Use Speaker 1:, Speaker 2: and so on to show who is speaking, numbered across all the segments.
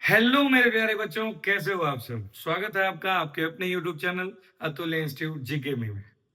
Speaker 1: Hello मेरे प्यारे बच्चों, कैसे हो आप सब। स्वागत है आपका आपके अपने यूट्यूब चैनल अतुल्य इंस्टीट्यूट जीके में।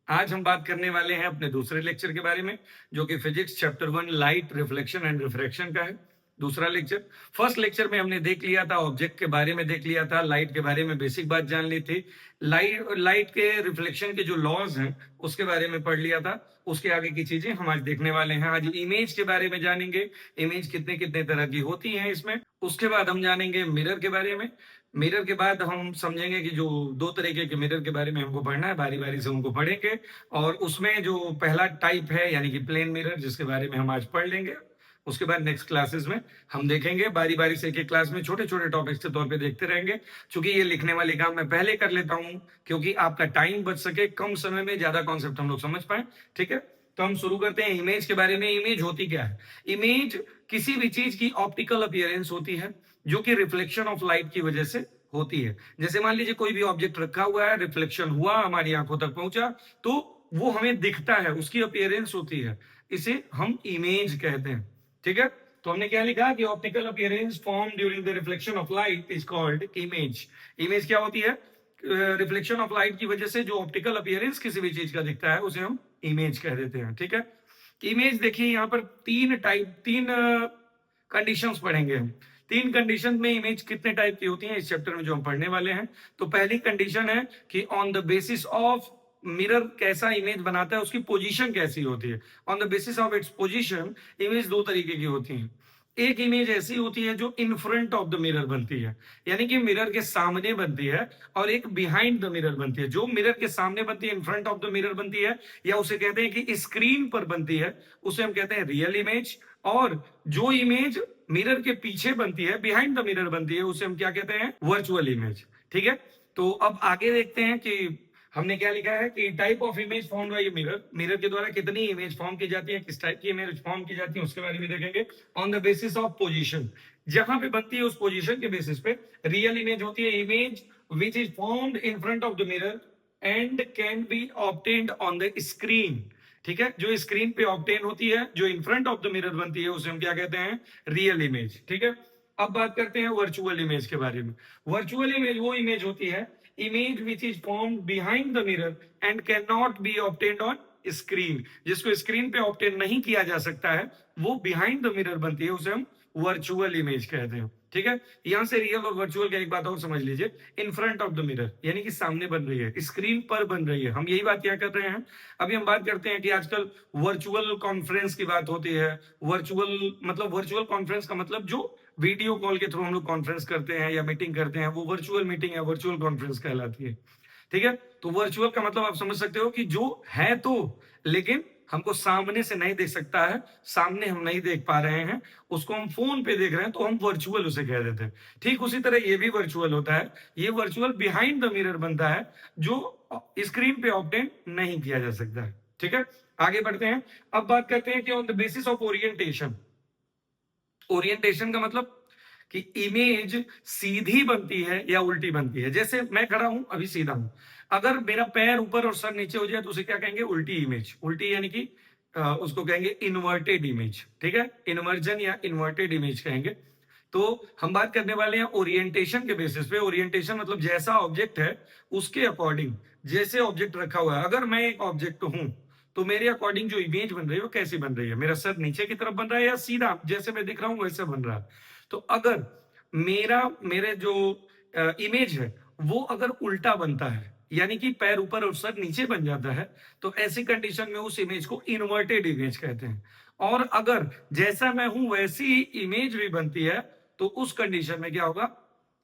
Speaker 1: आज हम बात करने वाले हैं अपने दूसरे लेक्चर के बारे में, जो कि physics chapter 1 light reflection and refraction का है। दूसरा लेक्चर। फर्स्ट लेक्चर में हमने देख लिया था, ऑब्जेक्ट के बारे में देख लिया था, लाइट के बारे में बेसिक बात जान ली थी। लाइट के रिफ्लेक्शन के जो लॉज हैं उसके बारे में पढ़ लिया था। उसके आगे की चीजें हम आज देखने वाले हैं। आज इमेज के बारे में जानेंगे, इमेज कितने कितने तरह की होती हैं इसमें। उसके बाद हम जानेंगे मिरर के बारे में। मिरर के बाद हम समझेंगे कि जो दो तरीके के मिरर के बारे में हमको पढ़ना है, बारी बारी से उनको पढ़ेंगे। और उसमें जो पहला टाइप है यानी कि प्लेन मिरर, जिसके बारे में हम आज पढ़ लेंगे। उसके बाद नेक्स्ट क्लासेस में हम देखेंगे, बारी बारी से एक एक क्लास में छोटे छोटे टॉपिक्स के तौर पे देखते रहेंगे। क्योंकि ये लिखने वाले काम मैं पहले कर लेता हूँ, क्योंकि आपका टाइम बच सके, कम समय में ज्यादा कॉन्सेप्ट हम लोग समझ पाए। ठीक है, तो हम शुरू करते हैं इमेज के बारे में। इमेज होती क्या है? इमेज किसी भी चीज की ऑप्टिकल अपीयरेंस होती है, जो कि रिफ्लेक्शन ऑफ लाइट की वजह से होती है। जैसे मान लीजिए कोई भी ऑब्जेक्ट रखा हुआ है, रिफ्लेक्शन हुआ, हमारी आंखों तक पहुंचा, तो वो हमें दिखता है, उसकी अपीयरेंस होती है। इसे हम इमेज कहते हैं। ठीक है, तो हमने क्या लिखा कि optical appearance form during the reflection of light is called image. Image क्या होती है? रिफ्लेक्शन ऑफ लाइट की वजह से जो ऑप्टिकल अपीयरेंस किसी भी चीज का दिखता है उसे हम इमेज कह देते हैं। ठीक है, इमेज देखिए, यहाँ पर तीन कंडीशंस पढ़ेंगे हम। तीन कंडीशन में इमेज कितने टाइप की होती हैं इस चैप्टर में जो हम पढ़ने वाले हैं। तो पहली कंडीशन है कि on the basis of mirror कैसा इमेज बनाता है, उसकी पोजीशन कैसी होती है। On the basis of its position image दो तरीके की होती है। एक इमेज ऐसी होती है जो in front of the mirror बनती है, यानी कि मिरर के सामने बनती है। और एक बिहाइंड द मिरर बनती है। जो मिरर के सामने बनती है, in front of the mirror बनती है, या उसे कहते हैं कि स्क्रीन पर बनती है, उसे हम कहते हैं रियल इमेज। और जो इमेज मिरर के पीछे बनती है, बिहाइंड द मिरर बनती है, उसे हम क्या कहते हैं? Virtual image. ठीक है, तो अब आगे देखते हैं कि हमने क्या लिखा है कि type of image form by mirror. Mirror के द्वारा कितनी इमेज फॉर्म की जाती है, किस टाइप की इमेज फॉर्म की जाती है, उसके बारे में देखेंगे। On the basis of position, जहां पे बनती है उस पोजीशन के बेसिस पे रियल इमेज होती है। Image which is formed in front of the mirror and can be obtained on the screen. ठीक है, जो स्क्रीन पे ऑब्टेन होती है, जो in front of the mirror बनती है, उसे हम क्या कहते हैं? Real image. ठीक है, अब बात करते हैं वर्चुअल इमेज के बारे में। वर्चुअल इमेज वो इमेज होती है, image which is formed behind the mirror and can not be obtained on screen. जिसको स्क्रीन पे ऑब्टेन नहीं किया जा सकता है, वो बिहाइंड द मिरर बनती है, उसे हम वर्चुअल इमेज कहते हैं। ठीक है, यहां से रियल और वर्चुअल का एक बात और समझ लीजिए। In front of the mirror यानी कि सामने बन रही है, स्क्रीन पर बन रही है, हम यही बात यहाँ कर रहे हैं। अभी हम बात करते हैं कि आजकल वर्चुअल कॉन्फ्रेंस की बात होती है। वर्चुअल कॉन्फ्रेंस का मतलब जो वीडियो कॉल के थ्रू हम लोग कॉन्फ्रेंस करते हैं या मीटिंग करते हैं, वो वर्चुअल मीटिंग या वर्चुअल कॉन्फ्रेंस कहलाती है। ठीक है, तो वर्चुअल का मतलब आप समझ सकते हो कि जो है तो, लेकिन हमको सामने से नहीं देख सकता है, सामने हम नहीं देख पा रहे हैं, उसको हम फोन पे देख रहे हैं, तो हम वर्चुअल उसे कह देते हैं। ठीक उसी तरह ये भी वर्चुअल होता है। ये वर्चुअल बिहाइंड द मिरर बनता है, जो स्क्रीन पे ऑब्टेन नहीं किया जा सकता है। ठीक है, आगे बढ़ते हैं। अब बात करते हैं कि on the basis of orientation. Orientation का मतलब कि इमेज सीधी बनती है या उल्टी बनती है। जैसे मैं खड़ा हूं, अभी सीधा हूं, अगर मेरा पैर ऊपर और सर नीचे हो जाए तो उसे क्या कहेंगे? उल्टी इमेज। उल्टी यानी कि उसको कहेंगे इन्वर्टेड इमेज। ठीक है, इन्वर्जन या इन्वर्टेड इमेज कहेंगे। तो हम बात करने वाले हैं ओरिएंटेशन के बेसिस पे। ओरिएंटेशन मतलब जैसा ऑब्जेक्ट है उसके अकॉर्डिंग, जैसे ऑब्जेक्ट रखा हुआ है। अगर मैं एक ऑब्जेक्ट हूं, तो मेरे अकॉर्डिंग जो इमेज बन रही है वो कैसी बन रही है? मेरा सर नीचे की तरफ बन रहा है या सीधा जैसे मैं दिख रहा हूं वैसे बन रहा है? तो अगर मेरे जो इमेज है वो अगर उल्टा बनता है, यानी कि पैर ऊपर और सर नीचे बन जाता है, तो ऐसी कंडीशन में उस इमेज को इन्वर्टेड इमेज कहते हैं। और अगर जैसा मैं हूं वैसी ही इमेज भी बनती है, तो उस कंडीशन में क्या होगा?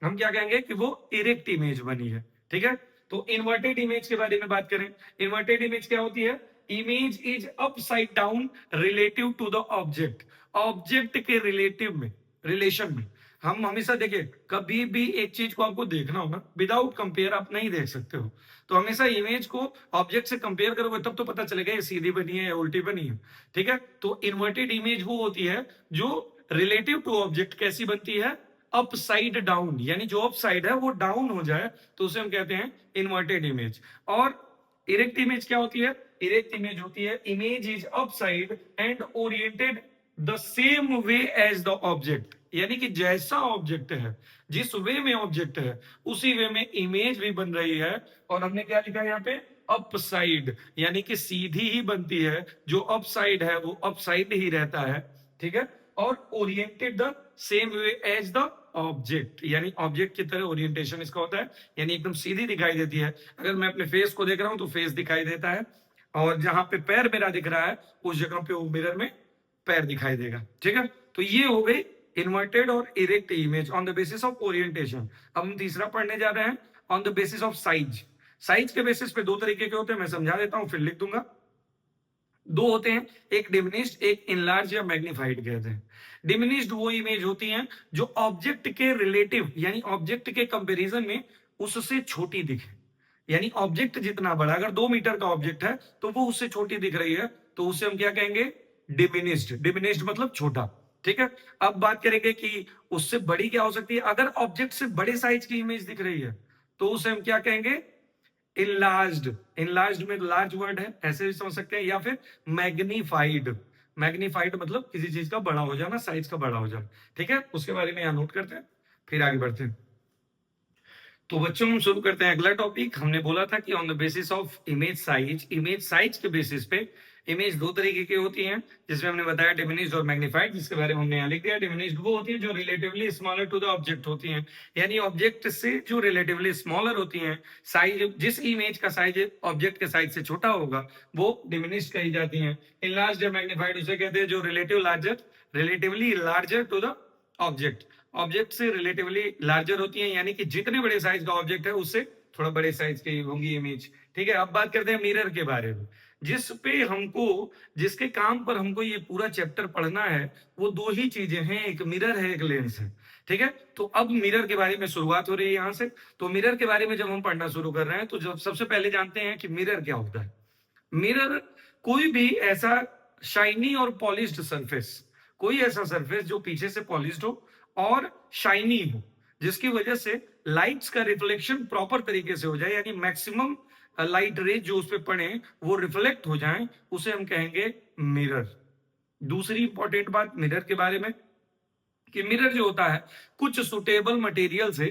Speaker 1: हम क्या कहेंगे कि वो इरेक्ट इमेज बनी है। ठीक है, तो इन्वर्टेड इमेज के बारे में बात करें। इन्वर्टेड इमेज क्या होती है? Image is upside down relative to the object. Object के रिलेटिव में, रिलेशन में। हम हमेशा देखिए, कभी भी एक चीज को आपको देखना होगा, विदाउट कंपेयर आप नहीं देख सकते हो। तो हमेशा इमेज को ऑब्जेक्ट से कंपेयर करोगे तब तो पता चलेगा ये सीधी बनी है या उल्टी बनी है। ठीक है, तो इन्वर्टेड इमेज वो होती है जो रिलेटिव टू ऑब्जेक्ट कैसी बनती है? अपसाइड डाउन, यानी जो अपसाइड है वो डाउन हो जाए, तो उसे हम कहते हैं इन्वर्टेड इमेज। और इरेक्ट इमेज क्या होती है? इरेक्ट इमेज होती है image is upside and oriented the same way as the object. यानी कि जैसा ऑब्जेक्ट है, जिस वे में ऑब्जेक्ट है, उसी वे में इमेज भी बन रही है। और हमने क्या लिखा है यहाँ पे, अपसाइड, यानी कि सीधी ही बनती है, जो अपसाइड है वो अपसाइड ही रहता है, ठीक है। और oriented the same way as the object, यानी ऑब्जेक्ट की तरह ओरिएंटेशन इसका होता है, यानी एकदम सीधी दिखाई देती है। अगर मैं अपने फेस को देख रहा हूं तो फेस दिखाई देता है, और जहां पे पैर मेरा दिख रहा है उस जगह पे वो मिरर में पैर दिखाई देगा, ठीक है। तो ये हो गई इन्वर्टेड और erect image on the basis of orientation. अब हम तीसरा पढ़ने जा रहे हैं, on the basis of size. Size के बेसिस पे दो तरीके के होते हैं, मैं समझा देता हूं फिर लिख दूंगा। दो होते हैं, एक डिमिनिश्ड, एक इनलार्ज या मैग्नीफाइड कहते हैं। डिमिनिश्ड वो इमेज होती हैं जो ऑब्जेक्ट के रिलेटिव, यानी ऑब्जेक्ट के कंपैरिजन में उससे छोटी दिखे। यानी ऑब्जेक्ट जितना बड़ा, अगर 2 मीटर का ऑब्जेक्ट है तो वो उससे छोटी दिख रही है, तो उसे हम क्या कहेंगे, डिमिनिश्ड। डिमिनिश्ड मतलब छोटा, ठीक है। अब बात करेंगे कि उससे बड़ी क्या हो सकती है। अगर ऑब्जेक्ट से बड़े साइज की इमेज दिख रही है तो उसे हम क्या कहेंगे, इनलार्ज्ड। इनलार्ज्ड में लार्ज वर्ड है, ऐसे भी समझ सकते हैं, या फिर मैग्नीफाइड। मैग्नीफाइड मतलब किसी चीज का बड़ा हो जाना, साइज का बड़ा हो जाना, ठीक है। उसके बारे में यहां नोट करते हैं, फिर आगे बढ़ते हैं। तो बच्चों हम शुरू करते हैं अगला टॉपिक। हमने बोला था कि on the basis of image size के बेसिस पे इमेज दो तरीके की होती हैं, जिसमें हमने बताया डिमिनिश्ड और मैग्नीफाइड, जिसके बारे में हमने यहाँ लिख दिया। डिमिनिश्ड वो होती है जो relatively smaller to the object होती हैं, यानी ऑब्जेक्ट से जो रिलेटिवली स्मॉलर होती हैं। साइज, जिस इमेज का साइज ऑब्जेक्ट के साइज से छोटा होगा वो डिमिनिश्ड कही जाती हैं। इनलार्ज्ड या मैग्नीफाइड उसे कहते हैं जो relatively larger to the object, object से रिलेटिवली लार्जर होती है, यानी कि जितने बड़े साइज का ऑब्जेक्ट है उससे थोड़ा बड़े साइज की होंगी इमेज, ठीक है। अब बात करते हैं मिरर के बारे में, जिस पे हमको, जिसके काम पर हमको ये पूरा चैप्टर पढ़ना है। वो दो ही चीजें हैं, एक मिरर है, एक लेंस है, ठीक है। तो अब मिरर के बारे में शुरुआत हो रही है यहां से। तो मिरर के बारे में जब हम पढ़ना शुरू कर रहे हैं तो जब सबसे पहले जानते हैं कि मिरर क्या होता है। मिरर कोई भी ऐसा शाइनी और पॉलिश्ड सरफेस, कोई ऐसा सरफेस जो पीछे से पॉलिश्ड हो और शाइनी हो, जिसकी वजह से लाइट्स का रिफ्लेक्शन प्रॉपर तरीके से हो जाए, यानी मैक्सिमम लाइट रेज जो उस पर पड़े वो रिफ्लेक्ट हो जाए, उसे हम कहेंगे मिरर। दूसरी इंपॉर्टेंट बात मिरर के बारे में, कि मिरर जो होता है कुछ सुटेबल मटेरियल से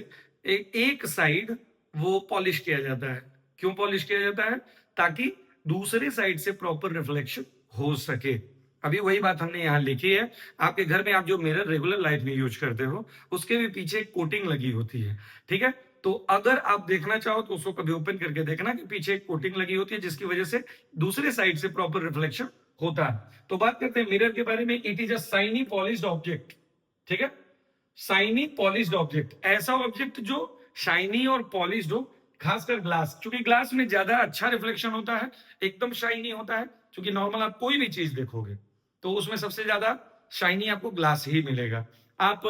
Speaker 1: एक साइड वो पॉलिश किया जाता है। क्यों पॉलिश किया जाता है, ताकि दूसरे साइड से प्रॉपर रिफ्लेक्शन हो सके। अभी वही बात हमने यहां लिखी है। आपके घर में आप जो मिरर रेगुलर लाइफ में यूज करते हो उसके भी पीछे एक कोटिंग लगी होती है, ठीक है। तो अगर आप देखना चाहो तो उसको कभी ओपन करके देखना कि पीछे एक कोटिंग लगी होती है, जिसकी वजह से दूसरे साइड से प्रॉपर रिफ्लेक्शन होता है। तो बात करते हैं मिरर के बारे में। It is a shiny polished object, ठीक है। शाइनी पॉलिश्ड ऑब्जेक्ट, ऐसा ऑब्जेक्ट जो शाइनी और पॉलिश्ड हो, खासकर ग्लास, क्योंकि ग्लास में ज्यादा अच्छा रिफ्लेक्शन होता है, एकदम शाइनी होता है। क्योंकि नॉर्मल आप कोई भी चीज देखोगे तो उसमें सबसे ज्यादा शाइनी आपको ग्लास ही मिलेगा। आप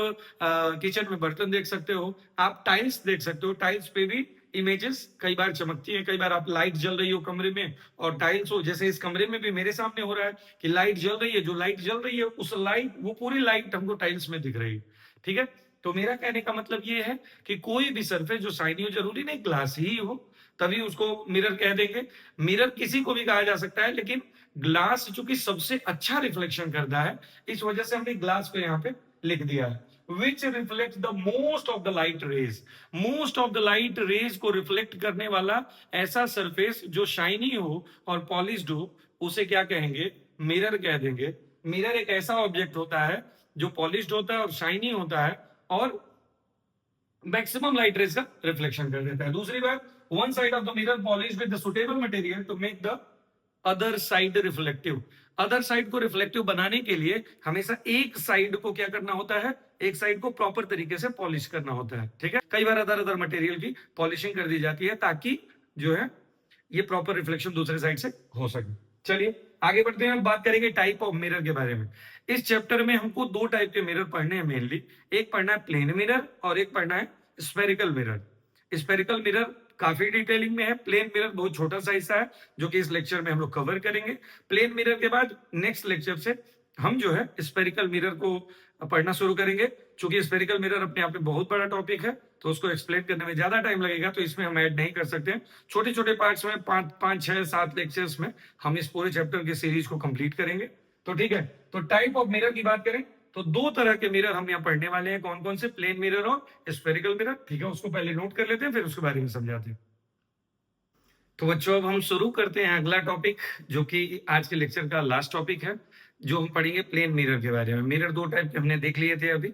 Speaker 1: किचन में बर्तन देख सकते हो, आप टाइल्स देख सकते हो, टाइल्स पे भी इमेजेस कई बार चमकती है। कई बार आप लाइट जल रही हो कमरे में और टाइल्स हो, जैसे इस कमरे में भी मेरे सामने हो रहा है कि लाइट जल रही है, जो लाइट जल रही है उस लाइट, वो पूरी लाइट हमको टाइल्स में दिख रही है, ठीक है। तो मेरा कहने का मतलब ये है कि कोई भी सरफेस जो शाइनी हो, जरूरी नहीं ग्लास ही हो तभी उसको मिरर कह देंगे। मिरर किसी को भी कहा जा सकता है, लेकिन ग्लास चूंकि सबसे अच्छा रिफ्लेक्शन करता है, इस वजह से हमने ग्लास को यहाँ पे लिख दिया है। Which reflect the most of the light rays, most of the light rays को रिफ्लेक्ट करने वाला ऐसा सरफेस जो शाइनी हो और पॉलिश्ड हो, उसे क्या कहेंगे, मिरर कह देंगे। मिरर एक ऐसा ऑब्जेक्ट होता है जो पॉलिश्ड होता है और शाइनी होता है और मैक्सिमम लाइट रेज का रिफ्लेक्शन कर देता है। दूसरी बात, one side of the mirror polished with the suitable material to make the other side reflective. Other side को रिफ्लेक्टिव बनाने के लिए हमेशा एक साइड को क्या करना होता है, एक साइड को प्रॉपर तरीके से पॉलिश करना होता है, ठीक है। कई बार अदर अदर मटेरियल की पॉलिशिंग कर दी जाती है ताकि जो है ये प्रॉपर रिफ्लेक्शन दूसरे साइड से हो सके। चलिए आगे बढ़ते हैं, हम बात करेंगे टाइप ऑफ मिरर के बारे में। इस चैप्टर में हमको दो टाइप के मिरर पढ़ने हैं मेनली। एक पढ़ना है प्लेन मिरर और एक पढ़ना है स्पेरिकल मिरर। स्पेरिकल मिरर काफी डिटेलिंग में है, प्लेन मिरर बहुत छोटा सा हिस्सा है जो कि इस लेक्चर में हम लोग कवर करेंगे। प्लेन मिरर के बाद नेक्स्ट लेक्चर से हम जो है स्पेरिकल मिरर को पढ़ना शुरू करेंगे। चूंकि स्पेरिकल मिरर अपने आप में बहुत बड़ा टॉपिक है तो उसको एक्सप्लेन करने में ज्यादा टाइम लगेगा, तो इसमें हम ऐड नहीं कर सकते हैं। छोटे छोटे पार्ट्स में 5, 6, 7 लेक्चर्स में हम इस पूरे चैप्टर के सीरीज को कंप्लीट करेंगे। तो ठीक है, तो टाइप ऑफ मिरर की बात करें तो दो तरह के मिरर हम यहाँ पढ़ने वाले हैं, कौन कौन से, प्लेन मिरर और स्फेरिकल मिरर। ठीक है, उसको पहले नोट कर लेते हैं, फिर उसके बारे में समझाते हैं। तो बच्चों अब हम शुरू करते हैं अगला टॉपिक, जो कि आज के लेक्चर का लास्ट टॉपिक है, जो हम पढ़ेंगे प्लेन मिरर के बारे में। मिरर दो टाइप के हमने देख लिए थे अभी।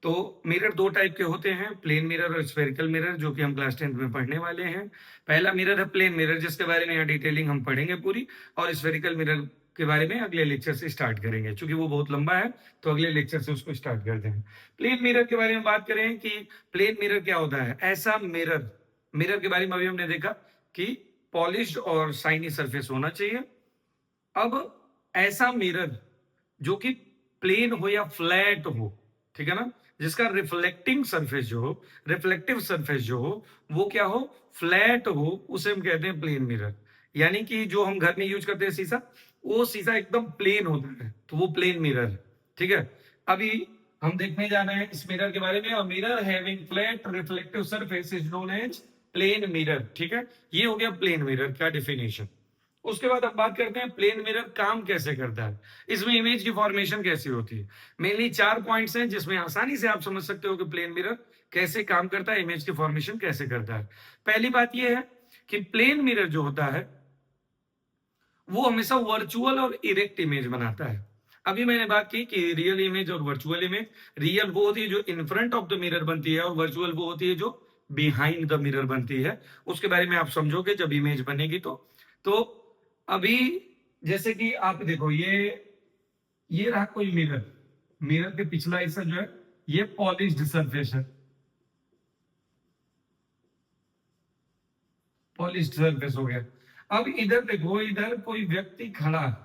Speaker 1: तो मिरर दो टाइप के होते हैं, प्लेन मिरर और स्फेरिकल मिरर, जो कि हम क्लास 10 में पढ़ने वाले हैं। पहला मिरर है प्लेन मिरर, जिसके बारे में यहाँ डिटेलिंग हम पढ़ेंगे पूरी, और स्फेरिकल मिरर के बारे में अगले लेक्चर से स्टार्ट करेंगे, क्योंकि वो बहुत लंबा है, तो अगले लेक्चर से उसको स्टार्ट करते हैं। प्लेन मिरर के बारे में बात करें कि प्लेन मिरर क्या होता है। ऐसा मिरर, मिरर के बारे में अभी हमने देखा कि पॉलिश्ड और शाइनी सरफेस होना चाहिए। अब ऐसा मिरर जो कि प्लेन हो या फ्लैट हो, ठीक है ना, जिसका रिफ्लेक्टिंग सरफेस जो हो, रिफ्लेक्टिव सरफेस जो हो, वो क्या हो, फ्लैट हो, उसे हम कहते हैं प्लेन मिरर। यानी कि जो हम घर में यूज करते हैं शीशा, वो शीशा एकदम प्लेन होता है, तो वो प्लेन मिरर है। ठीक है, अभी हम देखने जा रहे हैं इस मिरर के बारे में। और mirror having flat reflective surface is known as plane mirror. ठीक है, ये हो गया प्लेन मिरर का डेफिनेशन। उसके बाद हम बात करते हैं प्लेन मिरर काम कैसे करता है, इसमें इमेज की फॉर्मेशन कैसी होती है। मेनली 4 पॉइंट्स हैं, जिसमें आसानी से आप समझ सकते हो कि प्लेन मिरर कैसे काम करता है, इमेज की फॉर्मेशन कैसे करता है। पहली बात यह है कि प्लेन मिरर जो होता है वो हमेशा वर्चुअल और इरेक्ट इमेज बनाता है। अभी मैंने बात की कि रियल इमेज और वर्चुअल इमेज। रियल वो होती है जो in front of the mirror बनती है, और वर्चुअल वो होती है जो बिहाइंड द मिरर बनती है। उसके बारे में आप समझोगे जब इमेज बनेगी। तो अभी जैसे कि आप देखो, ये रहा कोई मिरर, मिरर के पिछला हिस्सा जो है ये पॉलिश्ड सरफेस है, पॉलिश्ड सरफेस हो गया। अब इधर देखो, इधर कोई व्यक्ति खड़ा है,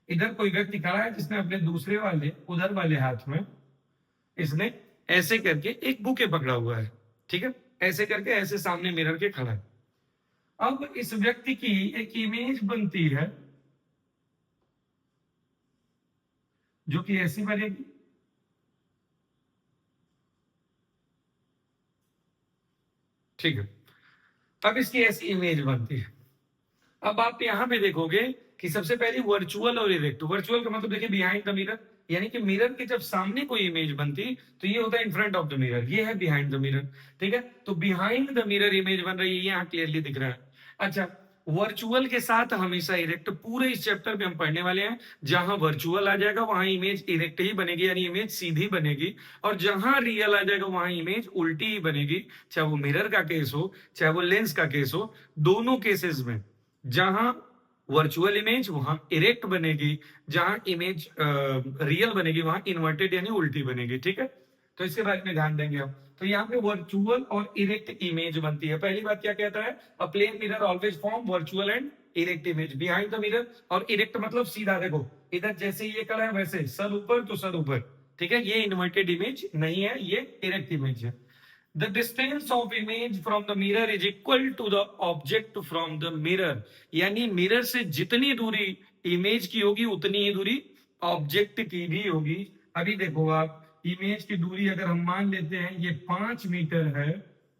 Speaker 1: इधर कोई व्यक्ति खड़ा है जिसने अपने दूसरे वाले उधर वाले हाथ में इसने ऐसे करके एक बुके पकड़ा हुआ है। ठीक है, ऐसे करके ऐसे सामने मिरर के खड़ा है। अब इस व्यक्ति की एक इमेज बनती है जो कि ऐसी बनेगी। ठीक है, अब इसकी ऐसी इमेज बनती है। अब आप यहां पे देखोगे कि सबसे पहले वर्चुअल और इरेक्ट। वर्चुअल का मतलब देखिए बिहाइंड द मिरर, यानी कि मिरर के जब सामने कोई इमेज बनती तो ये होता है in front of the mirror, ये है बिहाइंड द मिरर। ठीक है, तो बिहाइंड द मिरर इमेज बन रही है, यहाँ क्लियरली दिख रहा है। अच्छा, वर्चुअल के साथ हमेशा इरेक्ट, पूरे इस चैप्टर में हम पढ़ने वाले हैं, जहां वर्चुअल आ जाएगा वहां इमेज इरेक्ट ही बनेगी, यानी इमेज सीधी बनेगी। और जहां रियल आ जाएगा वहां इमेज उल्टी ही बनेगी, चाहे वो मिरर का केस हो चाहे वो लेंस का केस हो। दोनों केसेस में जहां वर्चुअल इमेज वहां इरेक्ट बनेगी, जहां इमेज रियल बनेगी वहां इन्वर्टेड यानी उल्टी बनेगी। ठीक है, तो इसके बारे में ध्यान देंगे हम। तो यहाँ पे वर्चुअल और इरेक्ट इमेज बनती है। पहली बात क्या कहता है, a plane mirror always form virtual and erect image behind the mirror. और इरेक्ट मतलब सीधा, देखो इधर जैसे ये खड़ा है वैसे सर ऊपर तो सर ऊपर। ठीक है, ये इन्वर्टेड इमेज नहीं है, ये इरेक्ट इमेज है। The distance of image from the mirror is equal to the object from the mirror। यानी मिरर से जितनी दूरी इमेज की होगी उतनी ही दूरी ऑब्जेक्ट की भी होगी। अभी देखो आप, इमेज की दूरी अगर हम मान लेते हैं ये 5 मीटर है,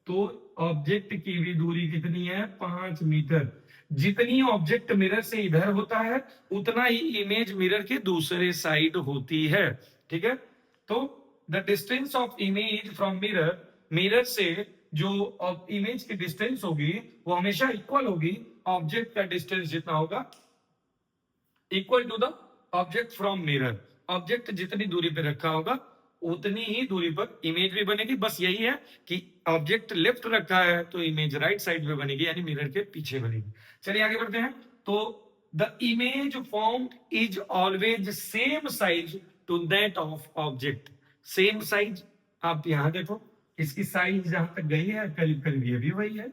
Speaker 1: तो ऑब्जेक्ट की भी दूरी कितनी है, 5 मीटर। जितनी ऑब्जेक्ट मिरर से इधर होता है उतना ही इमेज मिरर के दूसरे साइड होती है। ठीक है, तो the distance of image from mirror, mirror से जो इमेज की डिस्टेंस होगी वो हमेशा इक्वल होगी ऑब्जेक्ट का डिस्टेंस जितना होगा, equal to the object from mirror. Object जितनी दूरी पे रखा होगा उतनी ही दूरी पर इमेज भी बनेगी। बस यही है कि ऑब्जेक्ट लेफ्ट रखा है तो इमेज राइट साइड पे बनेगी, यानी मिरर के पीछे बनेगी। चलिए आगे बढ़ते हैं। तो the image form is always same size to that of object. Same size, आप यहां देखो इसकी साइज जहां तक गई है करीब करीब ये भी वही है।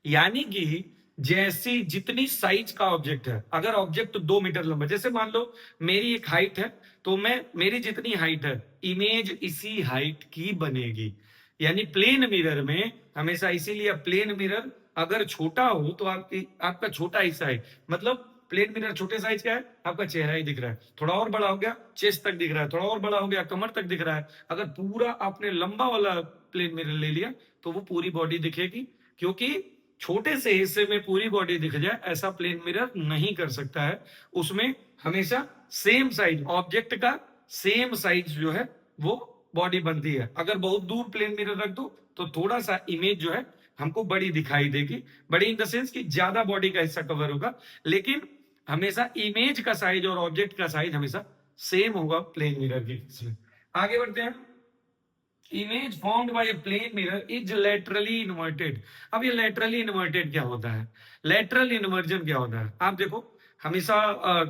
Speaker 1: यानी कि जैसी जितनी साइज का ऑब्जेक्ट है, अगर ऑब्जेक्ट 2 मीटर लंबा, जैसे मान लो मेरी एक हाइट है, तो मेरी जितनी हाइट है इमेज इसी हाइट की बनेगी। यानी प्लेन मिरर में हमेशा, इसीलिए प्लेन मिरर अगर छोटा हो तो आपका छोटा हिस्सा है, मतलब प्लेन मिरर छोटे साइज का है, आपका चेहरा ही दिख रहा है। थोड़ा और बड़ा हो गया चेस्ट तक दिख रहा है, थोड़ा और बड़ा हो गया कमर तक दिख रहा है। अगर पूरा आपने लंबा वाला प्लेन मिरर ले लिया तो वो पूरी बॉडी दिखेगी, क्योंकि छोटे से हिस्से में पूरी बॉडी दिख जाए ऐसा प्लेन मिरर नहीं कर सकता है। उसमें हमेशा सेम साइज ऑब्जेक्ट का सेम साइज जो है वो बॉडी बनती है। अगर बहुत दूर प्लेन मिरर रख दो तो थोड़ा सा इमेज जो है हमको बड़ी दिखाई देगी, बड़ी इन द सेंस कि ज्यादा बॉडी का हिस्सा कवर होगा, लेकिन हमेशा इमेज का साइज और ऑब्जेक्ट का साइज हमेशा सेम होगा प्लेन मिरर के केस में। आगे बढ़ते हैं। Image formed by a plane mirror is laterally inverted. अब ये लैटरली इन्वर्टेड क्या होता है, लैटरल इन्वर्जन क्या होता है? आप देखो, हमेशा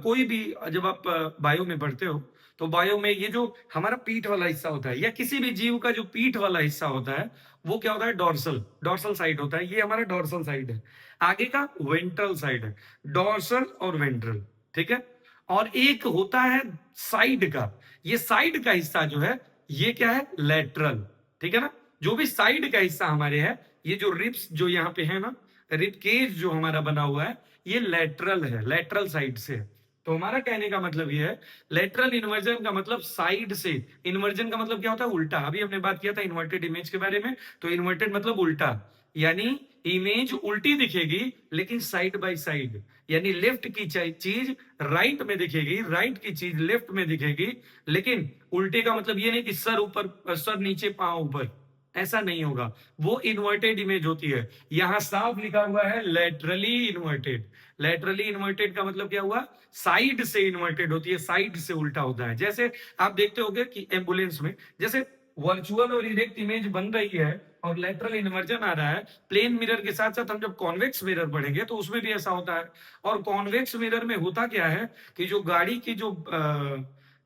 Speaker 1: कोई भी जब आप बायो में पढ़ते हो तो बायो में ये जो हमारा पीठ वाला हिस्सा होता है या किसी भी जीव का जो पीठ वाला हिस्सा होता है वो क्या होता है? डॉर्सल, डॉर्सल साइड होता है। ये हमारा डॉर्सल साइड है। आगे का वेंट्रल साइड है, डॉर्सल और वेंट्रल, ठीक है। और एक होता है साइड का, ये साइड का हिस्सा जो है ये क्या है? लेटरल, ठीक है ना। जो भी साइड का हिस्सा हमारे है, ये जो रिब्स जो यहाँ पे है ना, रिब केज जो हमारा बना हुआ है ये लेटरल है, लेटरल साइड से है। तो हमारा कहने का मतलब ये है, लेटरल इन्वर्जन का मतलब साइड से। इन्वर्जन का मतलब क्या होता है? उल्टा। अभी हमने बात किया था इन्वर्टेड इमेज के बारे में, तो इन्वर्टेड मतलब उल्टा, यानी इमेज उल्टी दिखेगी लेकिन साइड बाय साइड, यानी लेफ्ट की चीज राइट में दिखेगी, राइट की चीज लेफ्ट में दिखेगी। लेकिन उल्टे का मतलब ये नहीं कि सर ऊपर सर नीचे पांव ऊपर, ऐसा नहीं होगा, वो इन्वर्टेड इमेज होती है। यहां साफ लिखा हुआ है लेटरली इन्वर्टेड। लेटरली इन्वर्टेड का मतलब क्या हुआ? साइड से इन्वर्टेड होती है, साइड से उल्टा होता है। जैसे आप देखते होंगे कि एम्बुलेंस में जैसे वर्चुअल और इरेक्ट इमेज बन रही है और लेटरल इन्वर्जन आ रहा है, प्लेन मिरर के साथ साथ हम जब कॉन्वेक्स मिरर पढ़ेंगे तो उसमें भी ऐसा होता है। और कॉन्वेक्स मिरर में होता क्या है कि जो गाड़ी की जो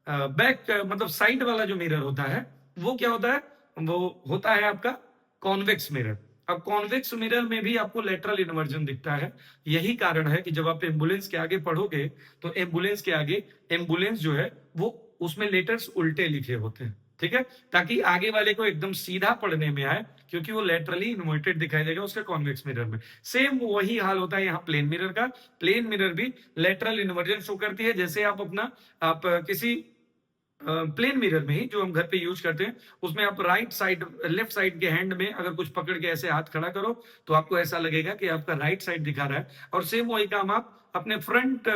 Speaker 1: बैक मतलब साइड वाला जो मिरर होता है वो क्या होता है? वो होता है आपका कॉन्वेक्स मिरर। अब कॉन्वेक्स मिरर में भी आपको लेटरल इन्वर्जन दिखता है। यही कारण है कि जब आप एम्बुलेंस के आगे पढ़ोगे तो एम्बुलेंस के आगे एम्बुलेंस जो है वो उसमें लेटर्स उल्टे लिखे होते हैं, ठीक है, ताकि आगे वाले को एकदम सीधा पढ़ने में आए, क्योंकि वो लेटरली इन्वर्टेड दिखाई देगा उसके कॉन्वेक्स मिरर में। सेम वही हाल होता है यहाँ प्लेन मिरर का। प्लेन मिरर भी लेटरल इन्वर्जन शो करती है। जैसे आप किसी प्लेन मिरर में ही जो हम घर पे यूज करते हैं उसमें आप राइट साइड लेफ्ट साइड के हैंड में अगर कुछ पकड़ के ऐसे हाथ खड़ा करो तो आपको ऐसा लगेगा कि आपका राइट साइड दिखा रहा है। और सेम वही काम आप अपने फ्रंट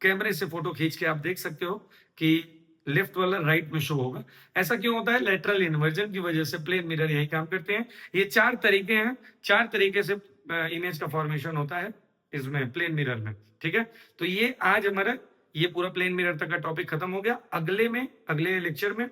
Speaker 1: कैमरे से फोटो खींच के आप देख सकते हो कि लेफ्ट वाला राइट में शो होगा। ऐसा क्यों होता है? लेटरल इन्वर्जन की वजह से प्लेन मिरर यही काम करते हैं। ये 4 तरीके हैं, 4 तरीके से इमेज का फॉर्मेशन होता है इसमें प्लेन मिरर में, ठीक है। तो ये आज हमारा ये पूरा प्लेन मिरर तक का टॉपिक खत्म हो गया। अगले लेक्चर में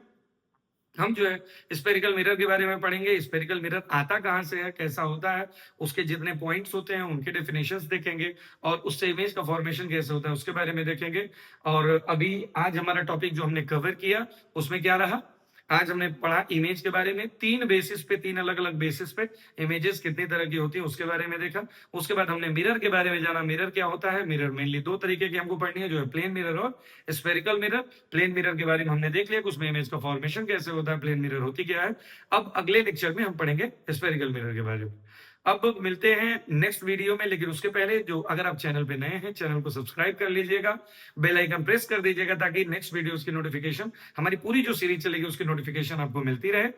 Speaker 1: हम जो है स्पेरिकल मिरर के बारे में पढ़ेंगे। स्पेरिकल मिरर आता कहां से है, कैसा होता है, उसके जितने पॉइंट्स होते हैं उनके डेफिनेशंस देखेंगे और उससे इमेज का फॉर्मेशन कैसे होता है उसके बारे में देखेंगे। और अभी आज हमारा टॉपिक जो हमने कवर किया उसमें क्या रहा? आज हमने पढ़ा इमेज के बारे में, 3 बेसिस पे, 3 अलग अलग बेसिस पे इमेजेस कितनी तरह की होती है उसके बारे में देखा। उसके बाद हमने मिरर के बारे में जाना, मिरर क्या होता है। मिरर मेनली 2 तरीके की हमको पढ़नी है, जो है प्लेन मिरर और स्फेरिकल मिरर। प्लेन मिरर के बारे में हमने देख लिया कि उसमें इमेज का फॉर्मेशन कैसे होता है, प्लेन मिरर होती क्या है। अब अगले लेक्चर में हम पढ़ेंगे स्फेरिकल मिरर के बारे में। अब मिलते हैं नेक्स्ट वीडियो में, लेकिन उसके पहले जो अगर आप चैनल पे नए हैं चैनल को सब्सक्राइब कर लीजिएगा, बेल आइकन प्रेस कर दीजिएगा ताकि नेक्स्ट वीडियोस की नोटिफिकेशन, हमारी पूरी जो सीरीज चलेगी उसकी नोटिफिकेशन आपको मिलती रहे।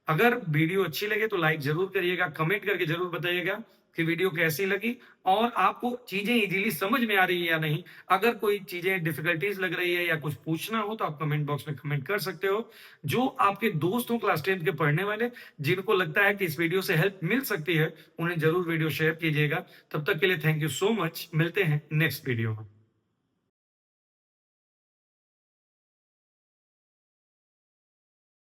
Speaker 1: अगर वीडियो अच्छी लगे तो लाइक जरूर करिएगा, कमेंट करके जरूर बताइएगा कि वीडियो कैसी लगी और आपको चीजें इजीली समझ में आ रही है या नहीं। अगर कोई चीजें डिफिकल्टीज लग रही है या कुछ पूछना हो तो आप कमेंट बॉक्स में कमेंट कर सकते हो। जो आपके दोस्त हो क्लास 10 के पढ़ने वाले जिनको लगता है कि इस वीडियो से हेल्प मिल सकती है उन्हें जरूर वीडियो शेयर कीजिएगा। तब तक के लिए थैंक यू सो मच, मिलते हैं नेक्स्ट वीडियो में।